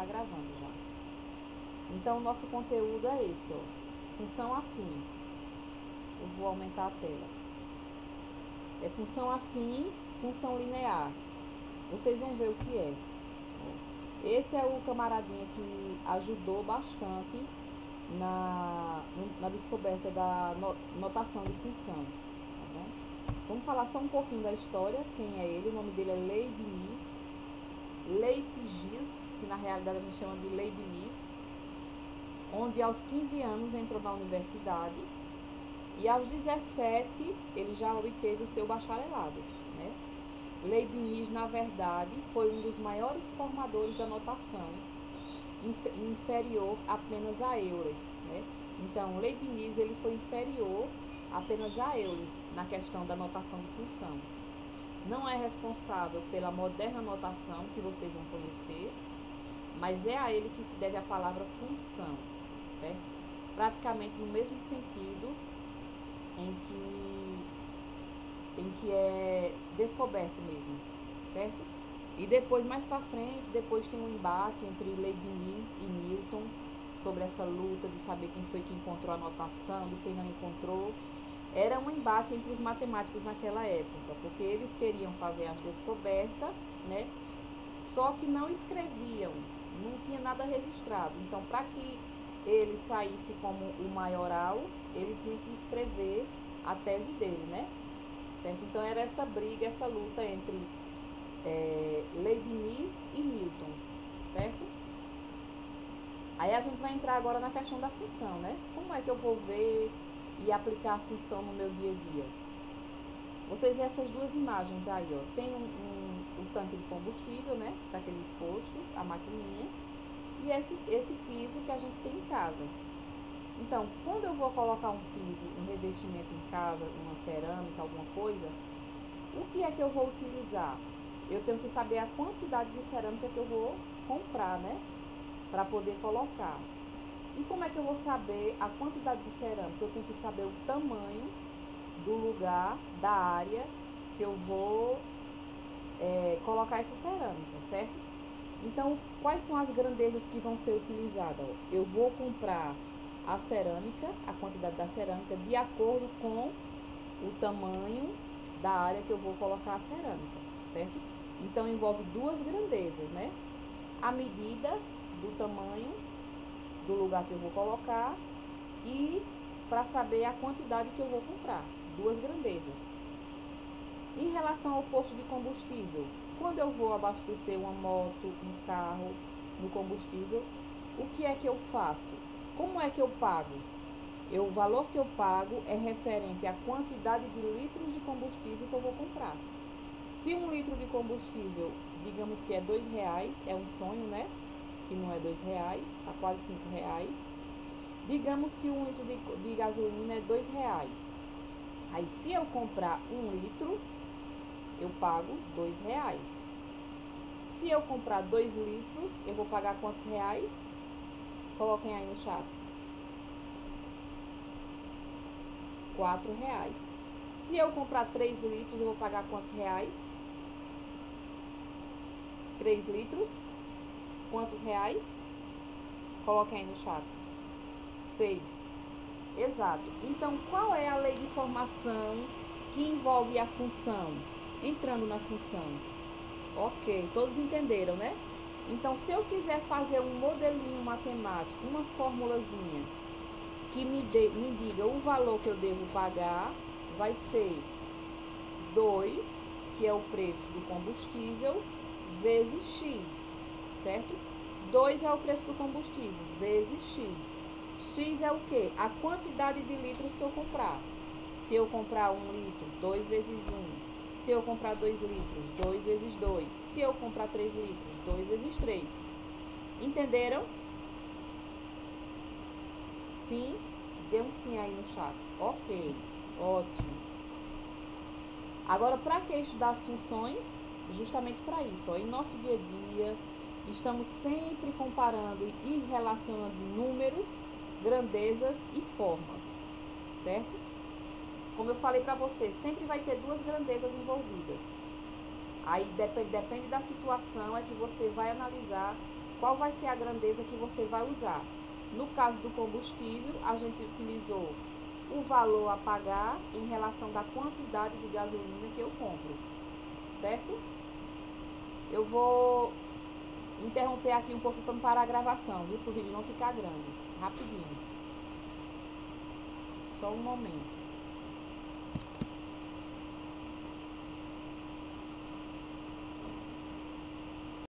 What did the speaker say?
tá gravando já. Então, o nosso conteúdo é esse, ó. Função afim. Eu vou aumentar a tela. É função afim, função linear. Vocês vão ver o que é. Esse é o camaradinha que ajudou bastante na descoberta da notação de função. Tá bom? Vamos falar só um pouquinho da história. Quem é ele? O nome dele é Leibniz. Leibniz, que na realidade a gente chama de Leibniz, onde aos 15 anos entrou na universidade e aos 17 ele já obteve o seu bacharelado, né? Leibniz, na verdade, foi um dos maiores formadores da notação, inferior apenas a Euler, né? Então, Leibniz ele foi inferior apenas a Euler na questão da notação de função. Não é responsável pela moderna notação que vocês vão conhecer, mas é a ele que se deve a palavra função, certo? Praticamente no mesmo sentido em que é descoberto mesmo, certo? E depois, mais para frente, depois tem um embate entre Leibniz e Newton sobre essa luta de saber quem foi que encontrou a notação, de quem não encontrou. Era um embate entre os matemáticos naquela época, porque eles queriam fazer as descobertas, né? Só que não escreviam, não tinha nada registrado. Então, para que ele saísse como o maioral, ele tinha que escrever a tese dele, né? Certo? Então, era essa briga, essa luta entre Leibniz e Newton, certo? Aí a gente vai entrar agora na questão da função, né? Como é que eu vou ver e aplicar a função no meu dia a dia? Vocês veem essas duas imagens aí, ó. Tem um tanque de combustível, né? Daqueles postos, a maquininha. E esse piso que a gente tem em casa. Então, quando eu vou colocar um piso, um revestimento em casa, uma cerâmica, alguma coisa, o que é que eu vou utilizar? Eu tenho que saber a quantidade de cerâmica que eu vou comprar, né? Para poder colocar. E como é que eu vou saber a quantidade de cerâmica? Eu tenho que saber o tamanho do lugar, da área que eu vou colocar essa cerâmica, certo? Então, quais são as grandezas que vão ser utilizadas? Eu vou comprar a cerâmica, a quantidade da cerâmica, de acordo com o tamanho da área que eu vou colocar a cerâmica, certo? Então, envolve duas grandezas, né? A medida do tamanho do lugar que eu vou colocar e para saber a quantidade que eu vou comprar. Duas grandezas. Em relação ao posto de combustível, quando eu vou abastecer uma moto, um carro no combustível, o que é que eu faço? Como é que eu pago? O valor que eu pago é referente à quantidade de litros de combustível que eu vou comprar. Se um litro de combustível, digamos que é R$2, é um sonho, né? Que não é R$2, tá quase R$5. Digamos que um litro de gasolina é R$2. Aí, se eu comprar um litro, eu pago R$2. Se eu comprar 2 litros, eu vou pagar quantos reais? Coloquem aí no chat. R$4. Se eu comprar 3 litros, eu vou pagar quantos reais? 3 litros. Quantos reais? Coloquem aí no chat. 6. Exato. Então, qual é a lei de formação que envolve a função? Entrando na função. Ok, todos entenderam, né? Então, se eu quiser fazer um modelinho matemático, uma formulazinha que me diga o valor que eu devo pagar, vai ser 2, que é o preço do combustível, vezes X, certo? 2 é o preço do combustível, vezes X. X é o quê? A quantidade de litros que eu comprar. Se eu comprar 1 litro, 2 vezes 1. Se eu comprar 2 litros, 2 vezes 2. Se eu comprar 3 litros, 2 vezes 3. Entenderam? Sim? Dê um sim aí no chat. Ok, ótimo. Agora, para que estudar as funções? Justamente para isso. Ó. Em nosso dia a dia, estamos sempre comparando e relacionando números, grandezas e formas, certo? Como eu falei para você, sempre vai ter duas grandezas envolvidas. Aí depende da situação, é que você vai analisar qual vai ser a grandeza que você vai usar. No caso do combustível, a gente utilizou o valor a pagar em relação da quantidade de gasolina que eu compro, certo? Eu vou interromper aqui um pouco para parar a gravação, viu? Para o vídeo não ficar grande. Rapidinho. Só um momento.